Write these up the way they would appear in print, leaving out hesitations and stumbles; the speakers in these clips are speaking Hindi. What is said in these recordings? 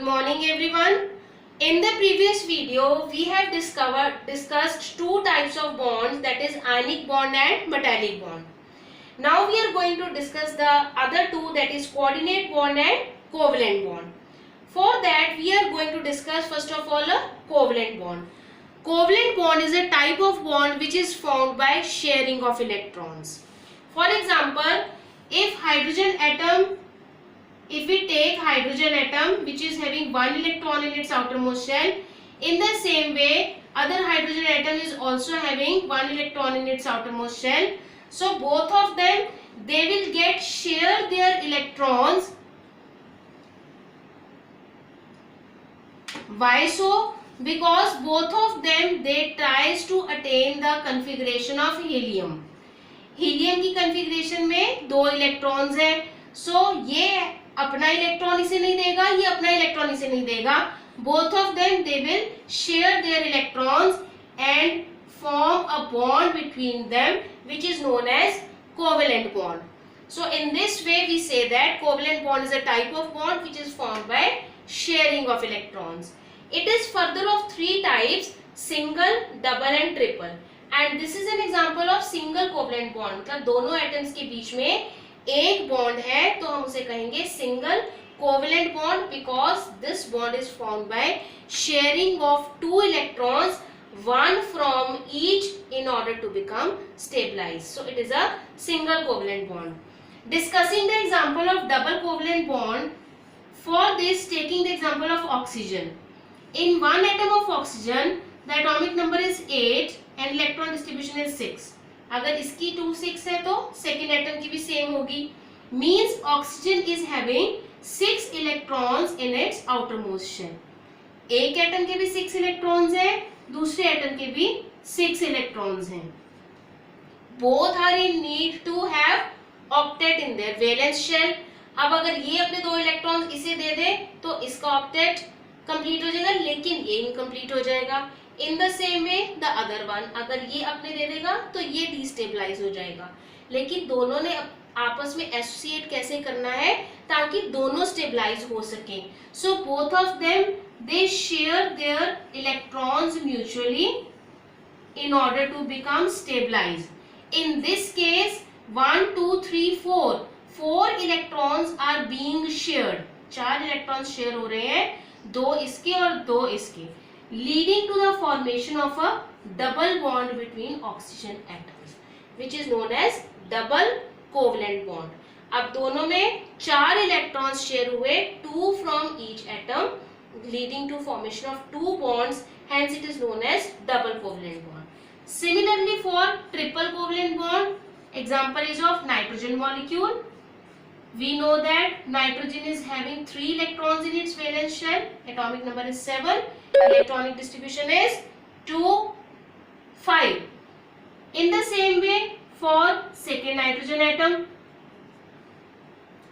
morning everyone. In the previous video we have discussed two types of bonds, that is ionic bond and metallic bond. Now we are going to discuss the other two, that is coordinate bond and covalent bond. For that we are going to discuss first of all a covalent bond. Covalent bond is a type of bond which is formed by sharing of electrons. For example, if we take hydrogen atom which is having one electron in its outermost shell, in the same way other hydrogen atom is also having one electron in its outermost shell. So both of them, they will share their electrons. Why so? Because both of them they tries to attain the configuration of helium. Helium की कॉन्फ़िगरेशन में दो इलेक्ट्रॉन्स हैं. सो ये अपना इलेक्ट्रॉन इसे नहीं देगा, ये अपना इलेक्ट्रॉन इसे नहीं देगा. Both of them they will share their electrons and form a bond between them which is known as covalent bond. So in this way we say that covalent bond is a type of bond which is formed by sharing of electrons. It is further of three types: single, double and triple. And this is an example of single covalent bond. मतलब दोनों एटम्स के बीच में एक बॉन्ड है तो हम उसे कहेंगे single covalent bond, because this bond is formed by sharing of two electrons, one from each in order to become stabilized. So it is a single covalent bond. Discussing the example of double covalent bond, for this taking the example of oxygen. In one atom of oxygen the atomic number is 8 and electron distribution is 6. अगर इसकी 2 6 है तो सेकेंड एटम की भी सेम होगी. Means oxygen is having 6 electrons in its outermost shell. एक एटम के भी 6 इलेक्ट्रॉन्स हैं, दूसरे एटम के भी 6 इलेक्ट्रॉन्स हैं. Both are in need to have octet in their valence shell. अब अगर ये अपने दो इलेक्ट्रॉन्स इसे दे दे तो इसका ऑक्टेट कंप्लीट हो जाएगा, लेकिन ये इनकम्प्लीट हो जाएगा. In the same way the other one, अगर ये अपने दे देगा तो ये डिस्टेबलाइज हो जाएगा. लेकिन दोनों ने आपस में एसोसिएट कैसे करना है ताकि दोनों स्टेबलाइज हो सकें. So both of them they share their electrons mutually in order to become stabilized. In this case 1 2 3 4 electrons are being shared. 4 electrons share हो रहे हैं, दो इसके और दो इसके, leading to the formation of a double bond between oxygen atoms which is known as double covalent bond. अब दोनों में 4 electrons share हुए, 2 from each atom, leading to formation of two bonds, hence it is known as double covalent bond. Similarly for triple covalent bond, example is of nitrogen molecule. We know that nitrogen is having 3 electrons in its valence shell, atomic number is 7, electronic distribution is 2 5. In the same way for second nitrogen atom,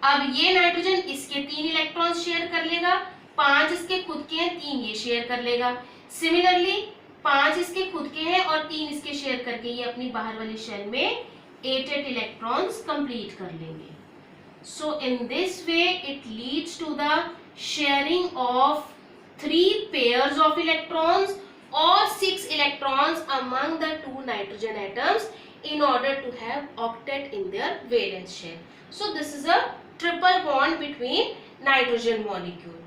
अब ये नाइट्रोजन इसके 3 इलेक्ट्रॉन्स शेयर कर लेगा, 5 इसके खुद के हैं, 3 ये शेयर कर लेगा. सिमिलरली 5 इसके खुद के हैं और 3 इसके शेयर करके ये अपनी बाहर वाली शेल में 8 इलेक्ट्रॉन्स कंप्लीट कर लेंगे. So in this way it leads to the sharing of 3 pairs of electrons और 6 electrons among the 2 nitrogen atoms in order to have octet in their valence shell. So this is a triple bond between nitrogen molecule.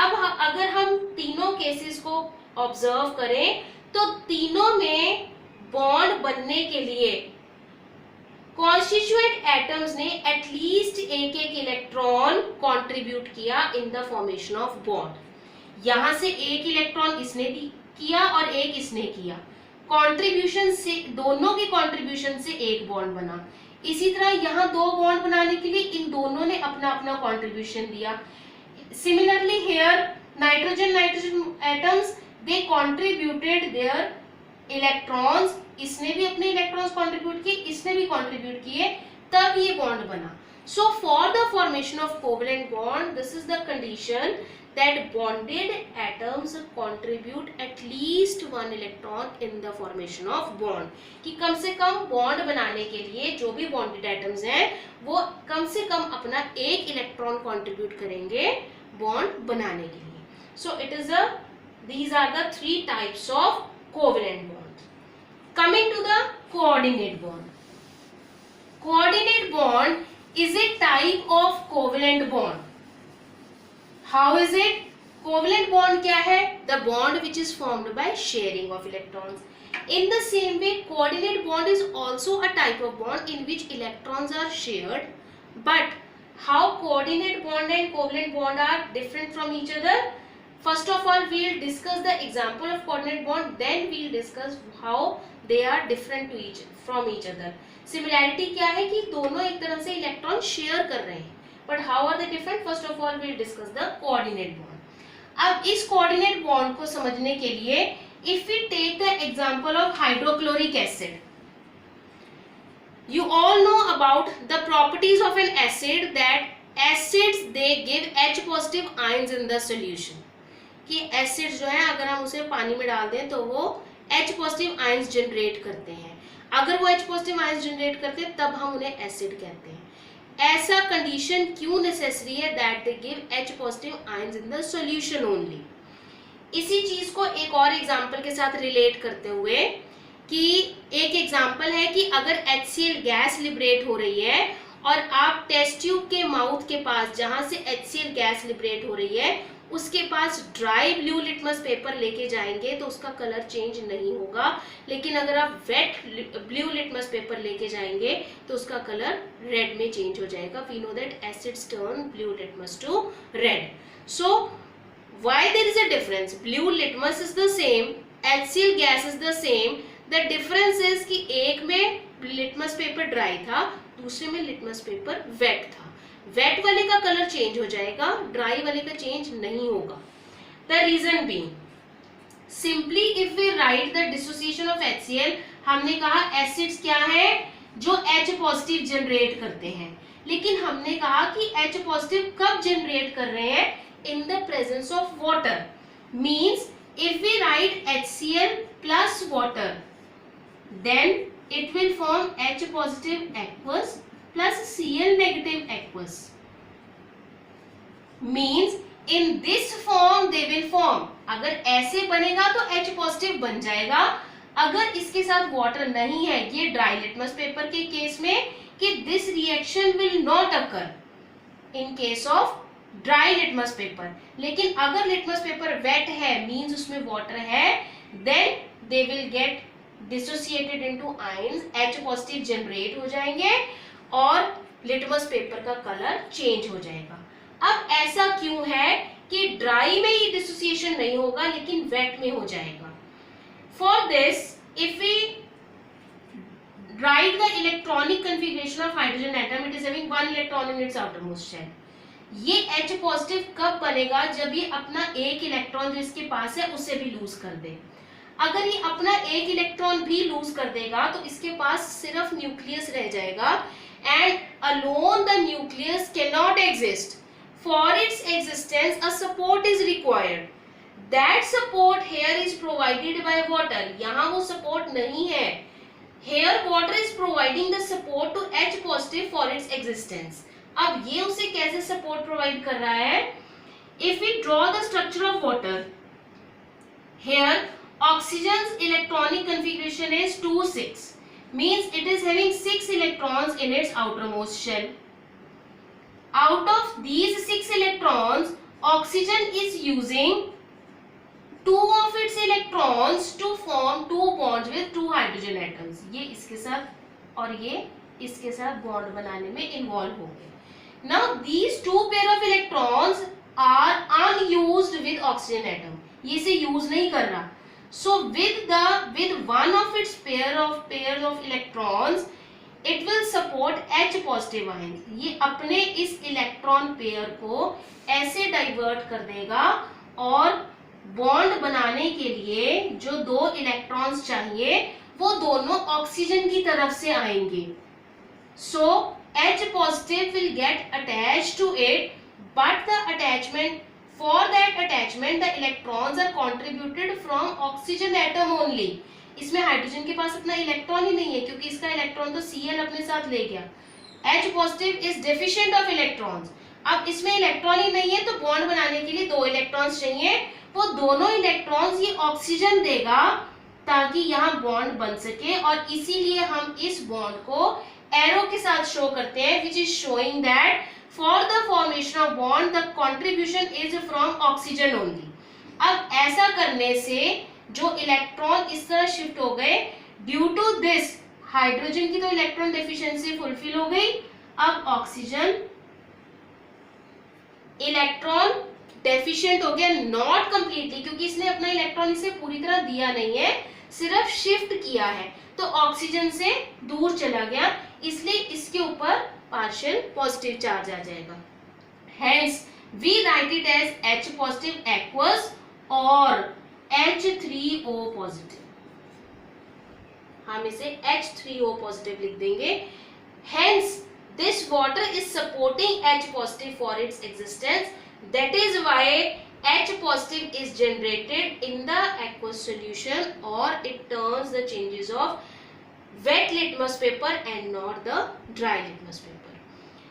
अब अगर हम तीनों केसेस को ऑब्जर्व करें तो तीनों में बॉन्ड बनने के लिए कॉन्स्टिट्यूएंट एटम्स ने एटलीस्ट एक इलेक्ट्रॉन कंट्रीब्यूट किया in the formation of bond. यहां से एक इलेक्ट्रॉन इसने किया और एक इसने किया. कंट्रीब्यूशन से, दोनों के कंट्रीब्यूशन से एक बॉन्ड बना. इसी तरह यहाँ दो बॉन्ड बनाने के लिए इन दोनों ने अपना अपना कंट्रीब्यूशन दिया. Similarly here nitrogen atoms they contributed their electrons. इसने भी अपने इलेक्ट्रॉन्स कंट्रीब्यूट किए, इसने भी कंट्रीब्यूट किए, तब ये बॉन्ड बना. So for the formation of covalent bond this is the condition that bonded atoms contribute at least 1 electron in the formation of bond. कि कम से कम बॉन्ड बनाने के लिए जो भी बॉन्डेड एटम्स हैं वो कम से कम अपना एक इलेक्ट्रॉन कंट्रीब्यूट करेंगे बॉन्ड बनाने के लिए. So these are the three types of covalent bond. Coming to the coordinate bond. Coordinate bond is a type of covalent bond. How is it? Covalent bond क्या है? The bond which is formed by sharing of electrons. In the same way, coordinate bond is also a type of bond in which electrons are shared. But how coordinate bond and covalent bond are different from each other? First of all, we will discuss the example of coordinate bond. Then we will discuss how they are different from each other. Similarity क्या है कि दोनों एक तरह से इलेक्ट्रॉन शेयर कर रहे हैं. But how are they different? First of all, we will discuss the coordinate bond. अब इस coordinate bond को समझने के लिए, if we take the example of hydrochloric acid, you all know about the properties of an acid, that acids they give H positive ions in the solution. कि एसिड जो है अगर हम उसे पानी में डाल दें तो वो H पॉजिटिव आयंस जनरेट करते हैं. अगर वो H पॉजिटिव आयंस जनरेट करते हैं तब हम उन्हें एसिड कहते हैं. ऐसा कंडीशन क्यों नेसेसरी है? That they give H positive ions in the solution only. इसी चीज को एक और एग्जांपल के साथ रिलेट करते हुए, कि एक एग्जांपल है कि अगर HCl गैस लिबरेट हो रही है और आप टेस्ट ट्यूब के माउथ के पास जहां से HCl गैस लिबरेट हो रही है उसके पास ड्राई ब्लू लिटमस पेपर लेके जाएंगे तो उसका कलर चेंज नहीं होगा. लेकिन अगर आप वेट ब्लू लिटमस पेपर लेके जाएंगे तो उसका कलर रेड में चेंज हो जाएगा. We know that acids turn blue litmus to red. So why there is a difference? Blue litmus is the same, HCl gas is the same. The difference is कि एक में लिटमस पेपर ड्राई था, दूसरे में लिटमस पेपर वेट था. वेट वाले का कलर चेंज हो जाएगा, ड्राई वाले का चेंज नहीं होगा. The reason being, simply if we write the dissociation of HCl, हमने कहा एसिड्स क्या है? जो H पॉजिटिव जनरेट करते हैं. लेकिन हमने कहा कि H पॉजिटिव कब जनरेट कर रहे हैं? In the presence of water. Means if we write HCl plus water, then it will form H positive aqueous plus Cl negative aqueous. Means in this form they will form. अगर ऐसे बनेगा तो H positive बन जाएगा. अगर इसके साथ वाटर नहीं है, ये ड्राई लिटमस पेपर के केस में, कि this reaction will not occur in case of dry litmus paper. लेकिन अगर लिटमस पेपर वेट है, मीन्स उसमें वाटर है, then they will get dissociated into ions, H positive generate हो जाएंगे और लिटमस पेपर का कलर चेंज हो जाएगा. अब ऐसा क्यों है कि ड्राई में ही डिसोसिएशन नहीं होगा लेकिन वेट में हो जाएगा? For this if we write the electronic configuration of hydrogen atom, it is having 1 electron in its outermost shell. ये H पॉजिटिव कब बनेगा? जब ये अपना एक इलेक्ट्रॉन जो इसके पास है उसे भी लूज कर दे. अगर ये अपना एक इलेक्ट्रॉन भी लूज कर देगा तो इसके पास सिर्फ न्यूक्लियस रह जाएगा. And alone the nucleus can not exist. For its existence a support is required. That support here is provided by water. यहाँ वो सपोर्ट नहीं है. Here water is providing the support to H positive for its existence. अब ये उसे कैसे सपोर्ट प्रोवाइड कर रहा है? If we draw the structure of water, here oxygen's electronic configuration is 2,6, means it is having 6 electrons in its outermost shell. Out of these 6 electrons, oxygen is using 2 of its electrons to form 2 bonds with 2 hydrogen atoms. ये इसके साथ और ये इसके साथ बॉन्ड बनाने में इन्वॉल्व हो गए. Now these 2 pair of electrons are unused with oxygen atom. ये इसे यूज नहीं कर रहा. So with one of its pairs of electrons, it will support H positive ions. ये अपने इस इलेक्ट्रॉन पेयर को ऐसे डाइवर्ट कर देगा और बॉन्ड बनाने के लिए जो 2 इलेक्ट्रॉन्स चाहिए वो दोनों ऑक्सीजन की तरफ से आएंगे. So H positive will get attached to it, but the attachment, for that attachment the electrons are contributed from oxygen atom only. इसमें हाइड्रोजन के पास अपना इलेक्ट्रॉन ही नहीं है क्योंकि इसका इलेक्ट्रॉन तो Cl अपने साथ ले गया. H positive is deficient of electrons. अब इसमें इलेक्ट्रॉन ही नहीं है तो बॉन्ड बनाने के लिए 2 इलेक्ट्रॉन्स चाहिए। वो दोनों इलेक्ट्रॉन्स ये ऑक्सीजन देगा ताकि यहाँ बॉन्ड बन सके, और इसीलिए हम इस बॉन्ड को एरो के साथ शो करते हैं, which is showing that for the formation of bond the contribution is from oxygen only. अब ऐसा करने से जो इलेक्ट्रॉन इस तरह शिफ्ट हो गए, ड्यू टू दिस हाइड्रोजन की तो इलेक्ट्रॉन डेफिशिएंसी फुलफिल हो गई। अब ऑक्सीजन इलेक्ट्रॉन डेफिशिएंट हो गया, नॉट कंप्लीटली, क्योंकि इसने अपना इलेक्ट्रॉन इसे पूरी तरह दिया नहीं है, सिर्फ शिफ्ट किया है, तो ऑक्सीजन से दूर चला गया, इसलिए इसके ऊपर पार्शियल पॉजिटिव चार्ज आ जाएगा। Hence we write it as H positive aqueous और H3O पॉजिटिव, हम इसे H3O पॉजिटिव लिख देंगे। Hence this water is supporting H positive for its existence, that is why H positive is generated in the aqueous solution, or it turns the changes of wet litmus paper and not the dry litmus paper.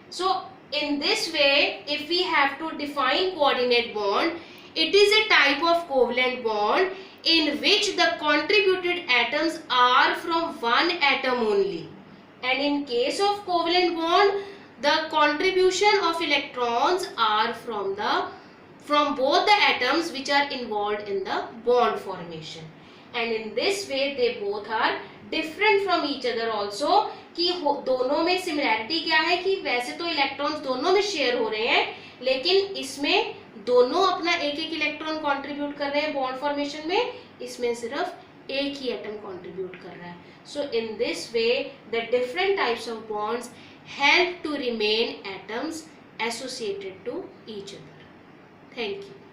So in this way, if we have to define coordinate bond, it is a type of covalent bond in which the contributed atoms are from one atom only. And in case of covalent bond, the contribution of electrons are from both the atoms which are involved in the bond formation. And in this way they both are different from each other also. कि दोनों में सिमिलैरिटी क्या है कि वैसे तो इलेक्ट्रॉन्स दोनों में शेयर हो रहे हैं, लेकिन इसमें दोनों अपना एक एक इलेक्ट्रॉन कंट्रीब्यूट कर रहे हैं बॉन्ड फॉर्मेशन में, इसमें सिर्फ एक ही एटम कंट्रीब्यूट कर रहा है। So in this way the different types of bonds help to remain atoms associated to each other. Thank you.